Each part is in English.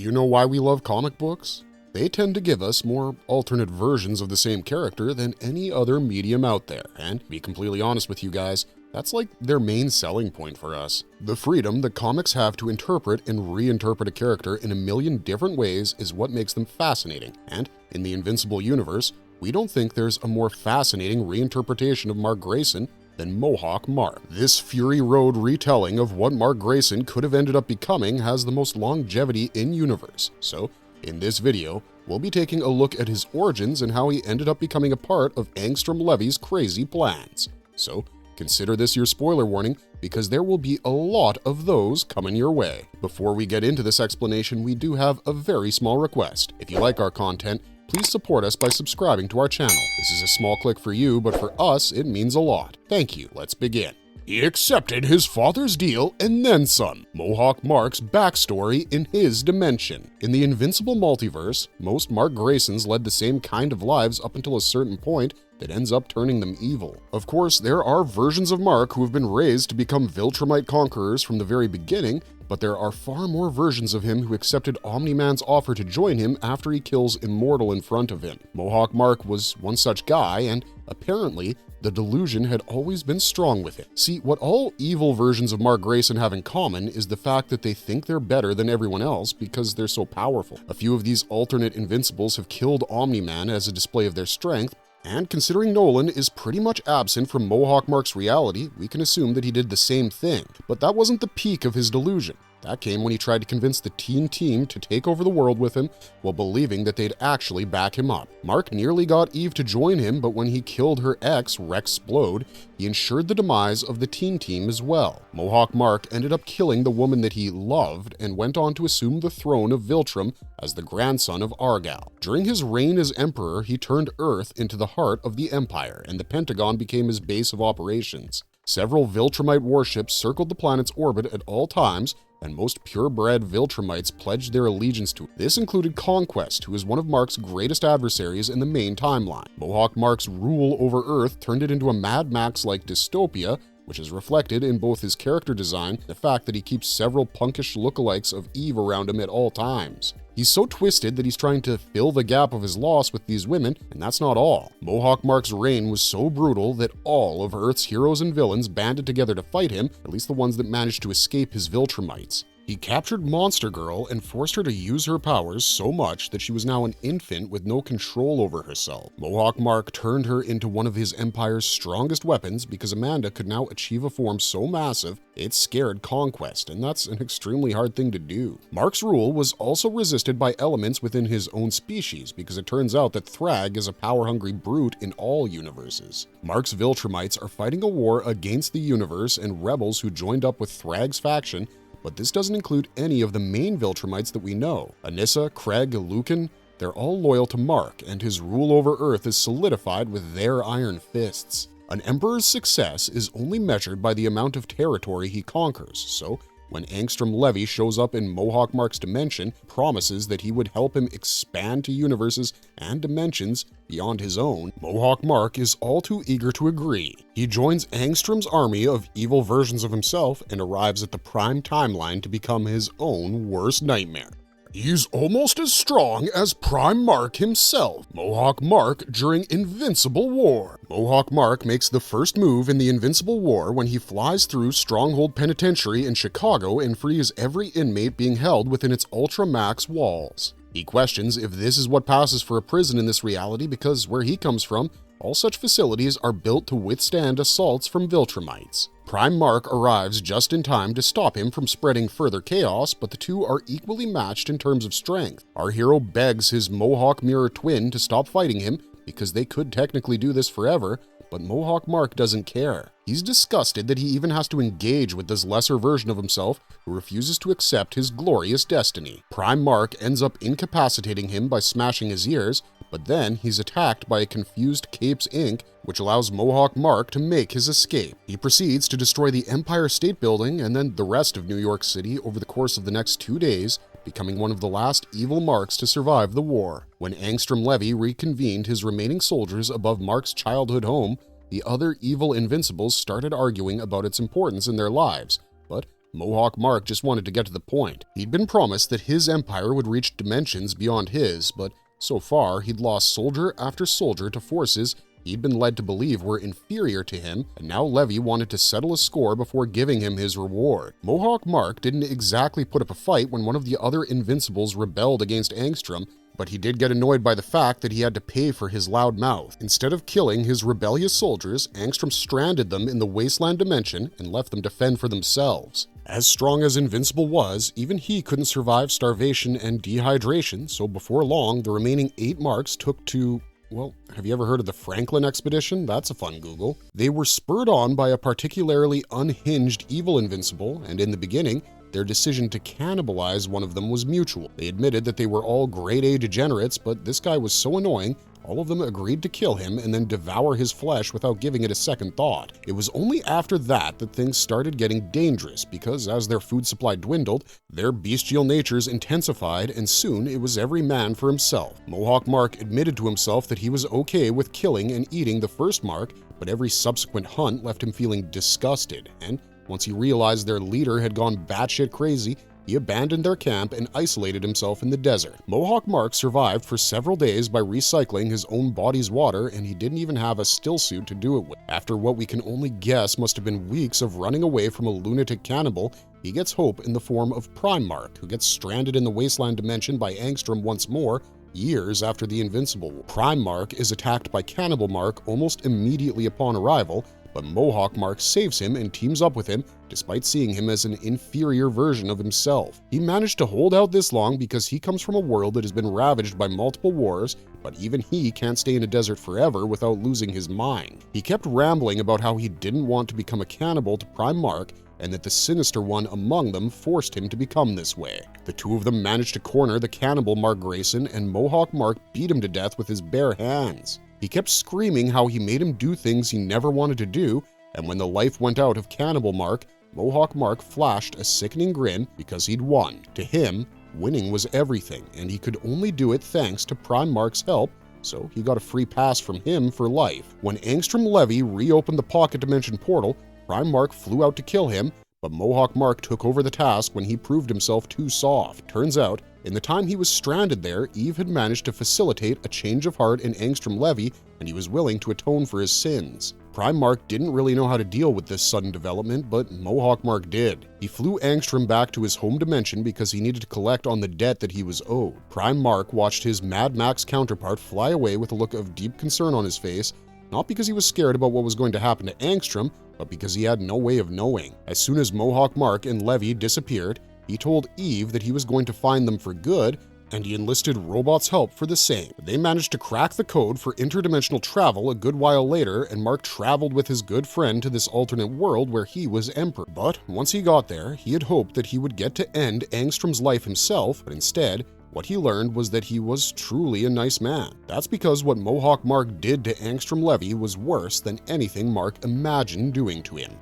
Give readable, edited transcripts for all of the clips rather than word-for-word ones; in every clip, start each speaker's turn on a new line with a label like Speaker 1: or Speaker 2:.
Speaker 1: you know why we love comic books? They tend to give us more alternate versions of the same character than any other medium out there, and to be completely honest with you guys, that's like their main selling point for us. The freedom that comics have to interpret and reinterpret a character in a million different ways is what makes them fascinating, and in the Invincible universe, we don't think there's a more fascinating reinterpretation of Mark Grayson than Mohawk Mark. This Fury Road retelling of what Mark Grayson could have ended up becoming has the most longevity in universe, so in this video, we'll be taking a look at his origins and how he ended up becoming a part of Angstrom Levy's crazy plans. So consider this your spoiler warning, because there will be a lot of those coming your way. Before we get into this explanation, we do have a very small request. If you like our content, please support us by subscribing to our channel. This is a small click for you, but for us, it means a lot. Thank you. Let's begin. He accepted his father's deal and then some. Mohawk Mark's backstory in his dimension. In the Invincible multiverse, most Mark Graysons led the same kind of lives up until a certain point that ends up turning them evil. Of course, there are versions of Mark who have been raised to become Viltrumite conquerors from the very beginning, but there are far more versions of him who accepted Omni-Man's offer to join him after he kills Immortal in front of him. Mohawk Mark was one such guy, and apparently, the delusion had always been strong with him. See, what all evil versions of Mark Grayson have in common is the fact that they think they're better than everyone else because they're so powerful. A few of these alternate Invincibles have killed Omni-Man as a display of their strength, and considering Nolan is pretty much absent from Mohawk Mark's reality, we can assume that he did the same thing. But that wasn't the peak of his delusion. That came when he tried to convince the Teen Team to take over the world with him while believing that they'd actually back him up. Mark nearly got Eve to join him, but when he killed her ex, Rexplode, he ensured the demise of the Teen Team as well. Mohawk Mark ended up killing the woman that he loved and went on to assume the throne of Viltrum as the grandson of Argal. During his reign as Emperor, he turned Earth into the heart of the Empire, and the Pentagon became his base of operations. Several Viltrumite warships circled the planet's orbit at all times, and most purebred Viltrumites pledged their allegiance to it. This included Conquest, who is one of Mark's greatest adversaries in the main timeline. Mohawk Mark's rule over Earth turned it into a Mad Max-like dystopia, which is reflected in both his character design and the fact that he keeps several punkish lookalikes of Eve around him at all times. He's so twisted that he's trying to fill the gap of his loss with these women, and that's not all. Mohawk Mark's reign was so brutal that all of Earth's heroes and villains banded together to fight him, at least the ones that managed to escape his Viltrumites. He captured Monster Girl and forced her to use her powers so much that she was now an infant with no control over herself. Mohawk Mark turned her into one of his empire's strongest weapons because Amanda could now achieve a form so massive it scared Conquest, and that's an extremely hard thing to do. Mark's rule was also resisted by elements within his own species because it turns out that Thrag is a power-hungry brute in all universes. Mark's Viltrumites are fighting a war against the universe and rebels who joined up with Thrag's faction, but this doesn't include any of the main Viltrumites that we know. Anissa, Craig, Lucan, they're all loyal to Mark, and his rule over Earth is solidified with their iron fists. An emperor's success is only measured by the amount of territory he conquers, so when Angstrom Levy shows up in Mohawk Mark's dimension, promises that he would help him expand to universes and dimensions beyond his own, Mohawk Mark is all too eager to agree. He joins Angstrom's army of evil versions of himself and arrives at the prime timeline to become his own worst nightmare. He's almost as strong as Prime Mark himself, Mohawk Mark during Invincible War. Mohawk Mark makes the first move in the Invincible War when he flies through Stronghold Penitentiary in Chicago and frees every inmate being held within its Ultra-Max walls. He questions if this is what passes for a prison in this reality because where he comes from, all such facilities are built to withstand assaults from Viltrumites. Prime Mark arrives just in time to stop him from spreading further chaos, but the two are equally matched in terms of strength. Our hero begs his Mohawk mirror twin to stop fighting him because they could technically do this forever, but Mohawk Mark doesn't care. He's disgusted that he even has to engage with this lesser version of himself who refuses to accept his glorious destiny. Prime Mark ends up incapacitating him by smashing his ears, but then he's attacked by a confused Capes Inc., which allows Mohawk Mark to make his escape. He proceeds to destroy the Empire State Building and then the rest of New York City over the course of the next 2 days, becoming one of the last evil Marks to survive the war. When Angstrom Levy reconvened his remaining soldiers above Mark's childhood home, the other evil Invincibles started arguing about its importance in their lives, but Mohawk Mark just wanted to get to the point. He'd been promised that his empire would reach dimensions beyond his, but so far he'd lost soldier after soldier to forces he'd been led to believe were inferior to him, and now Levy wanted to settle a score before giving him his reward. Mohawk Mark didn't exactly put up a fight when one of the other Invincibles rebelled against Angstrom, but he did get annoyed by the fact that he had to pay for his loud mouth. Instead of killing his rebellious soldiers, Angstrom stranded them in the wasteland dimension and left them to fend for themselves. As strong as Invincible was, even he couldn't survive starvation and dehydration, so before long, the remaining 8 Marks took to, well, have you ever heard of the Franklin expedition? That's a fun Google. They were spurred on by a particularly unhinged evil Invincible, and in the beginning, their decision to cannibalize one of them was mutual. They admitted that they were all grade A degenerates, but this guy was so annoying, all of them agreed to kill him and then devour his flesh without giving it a second thought. It was only after that things started getting dangerous, because as their food supply dwindled, their bestial natures intensified, and soon it was every man for himself. Mohawk Mark admitted to himself that he was okay with killing and eating the first Mark, but every subsequent hunt left him feeling disgusted, and once he realized their leader had gone batshit crazy, he abandoned their camp and isolated himself in the desert. Mohawk Mark survived for several days by recycling his own body's water, and he didn't even have a still suit to do it with. After what we can only guess must have been weeks of running away from a lunatic cannibal, he gets hope in the form of Prime Mark, who gets stranded in the wasteland dimension by Angstrom once more, years after the Invincible War. Prime Mark is attacked by Cannibal Mark almost immediately upon arrival, but Mohawk Mark saves him and teams up with him despite seeing him as an inferior version of himself. He managed to hold out this long because he comes from a world that has been ravaged by multiple wars, but even he can't stay in a desert forever without losing his mind. He kept rambling about how he didn't want to become a cannibal to Prime Mark, and that the sinister one among them forced him to become this way. The two of them managed to corner the cannibal Mark Grayson, and Mohawk Mark beat him to death with his bare hands. He kept screaming how he made him do things he never wanted to do, and when the life went out of Cannibal Mark, Mohawk Mark flashed a sickening grin because he'd won. To him, winning was everything, and he could only do it thanks to Prime Mark's help, so he got a free pass from him for life. When Angstrom Levy reopened the Pocket Dimension portal, Prime Mark flew out to kill him, but Mohawk Mark took over the task when he proved himself too soft. Turns out, in the time he was stranded there, Eve had managed to facilitate a change of heart in Angstrom Levy, and he was willing to atone for his sins. Prime Mark didn't really know how to deal with this sudden development, but Mohawk Mark did. He flew Angstrom back to his home dimension because he needed to collect on the debt that he was owed. Prime Mark watched his Mad Max counterpart fly away with a look of deep concern on his face, not because he was scared about what was going to happen to Angstrom, but because he had no way of knowing. As soon as Mohawk Mark and Levy disappeared, he told Eve that he was going to find them for good, and he enlisted Robot's help for the same. They managed to crack the code for interdimensional travel a good while later, and Mark traveled with his good friend to this alternate world where he was Emperor. But once he got there, he had hoped that he would get to end Angstrom's life himself, but instead, what he learned was that he was truly a nice man. That's because what Mohawk Mark did to Angstrom Levy was worse than anything Mark imagined doing to him.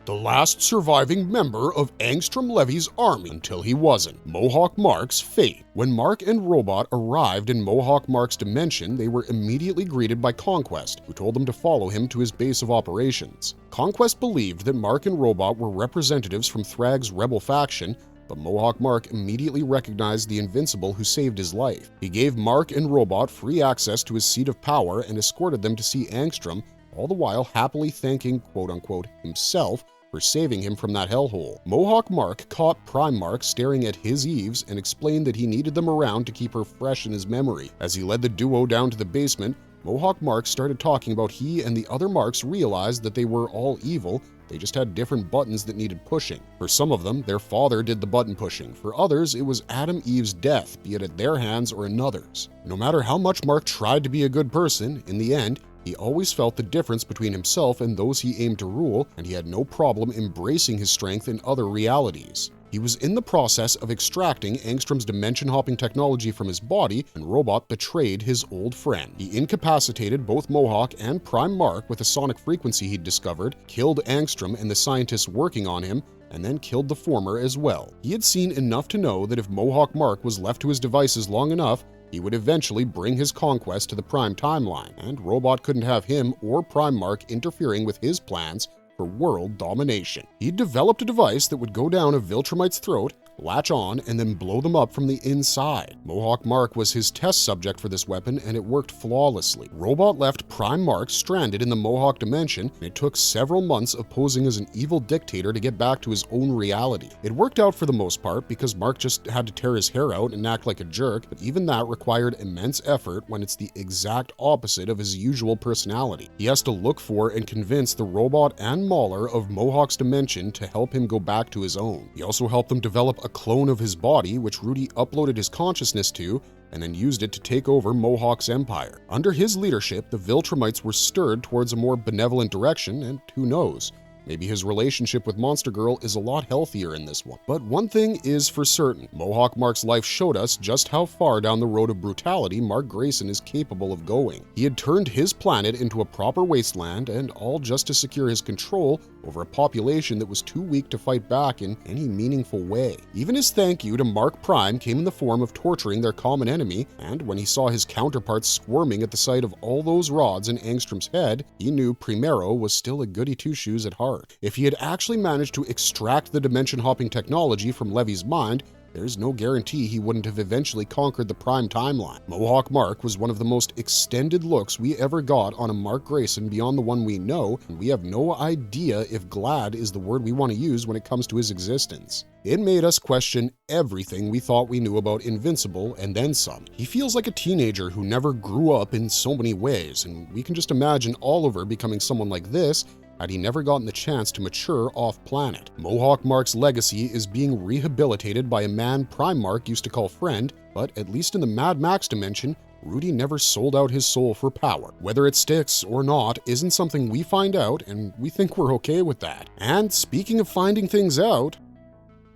Speaker 1: The last surviving member of Angstrom Levy's army until he wasn't. Mohawk Mark's fate. When Mark and Robot arrived in Mohawk Mark's dimension, they were immediately greeted by Conquest, who told them to follow him to his base of operations. Conquest believed that Mark and Robot were representatives from Thrag's rebel faction, but Mohawk Mark immediately recognized the Invincible who saved his life. He gave Mark and Robot free access to his seat of power and escorted them to see Angstrom, all the while happily thanking quote-unquote himself for saving him from that hellhole. Mohawk Mark caught Prime Mark staring at his Eves and explained that he needed them around to keep her fresh in his memory. As he led the duo down to the basement, Mohawk Mark started talking about he and the other Marks realized that they were all evil, they just had different buttons that needed pushing. For some of them, their father did the button pushing. For others, it was Adam Eve's death, be it at their hands or another's. No matter how much Mark tried to be a good person, in the end, he always felt the difference between himself and those he aimed to rule, and he had no problem embracing his strength in other realities. He was in the process of extracting Angstrom's dimension-hopping technology from his body, and Robot betrayed his old friend. He incapacitated both Mohawk and Prime Mark with a sonic frequency he'd discovered, killed Angstrom and the scientists working on him, and then killed the former as well. He had seen enough to know that if Mohawk Mark was left to his devices long enough, he would eventually bring his conquest to the Prime timeline, and Robot couldn't have him or Prime Mark interfering with his plans for world domination. He developed a device that would go down a Viltrumite's throat, latch on, and then blow them up from the inside. Mohawk Mark was his test subject for this weapon, and it worked flawlessly. Robot left Prime Mark stranded in the Mohawk dimension, and it took several months of posing as an evil dictator to get back to his own reality. It worked out for the most part because Mark just had to tear his hair out and act like a jerk, but even that required immense effort when it's the exact opposite of his usual personality. He has to look for and convince the robot and Mauler of Mohawk's dimension to help him go back to his own. He also helped them develop a clone of his body, which Rudy uploaded his consciousness to, and then used it to take over Mohawk's empire. Under his leadership, the Viltrumites were stirred towards a more benevolent direction, and who knows, maybe his relationship with Monster Girl is a lot healthier in this one. But one thing is for certain, Mohawk Mark's life showed us just how far down the road of brutality Mark Grayson is capable of going. He had turned his planet into a proper wasteland, and all just to secure his control over a population that was too weak to fight back in any meaningful way. Even his thank you to Mark Prime came in the form of torturing their common enemy, and when he saw his counterparts squirming at the sight of all those rods in Angstrom's head, he knew Primero was still a goody two-shoes at heart. If he had actually managed to extract the dimension-hopping technology from Levy's mind, there's no guarantee he wouldn't have eventually conquered the Prime timeline. Mohawk Mark was one of the most extended looks we ever got on a Mark Grayson beyond the one we know, and we have no idea if glad is the word we want to use when it comes to his existence. It made us question everything we thought we knew about Invincible and then some. He feels like a teenager who never grew up in so many ways, and we can just imagine Oliver becoming someone like this had he never gotten the chance to mature off-planet. Mohawk Mark's legacy is being rehabilitated by a man Prime Mark used to call friend, but at least in the Mad Max dimension, Rudy never sold out his soul for power. Whether it sticks or not isn't something we find out, and we think we're okay with that. And speaking of finding things out,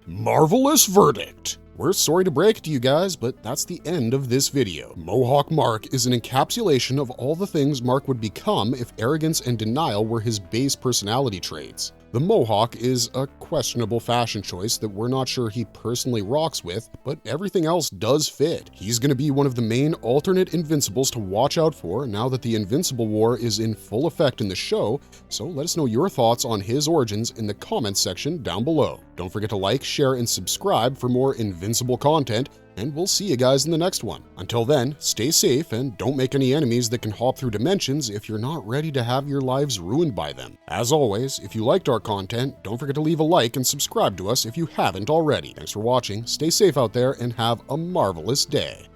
Speaker 1: marvelous verdict! We're sorry to break it to you guys, but that's the end of this video. Mohawk Mark is an encapsulation of all the things Mark would become if arrogance and denial were his base personality traits. The Mohawk is a questionable fashion choice that we're not sure he personally rocks with, but everything else does fit. He's going to be one of the main alternate Invincibles to watch out for now that the Invincible War is in full effect in the show, so let us know your thoughts on his origins in the comments section down below. Don't forget to like, share, and subscribe for more Invincible content, and we'll see you guys in the next one. Until then, stay safe and don't make any enemies that can hop through dimensions if you're not ready to have your lives ruined by them. As always, if you liked our content, don't forget to leave a like and subscribe to us if you haven't already. Thanks for watching, stay safe out there, and have a marvelous day.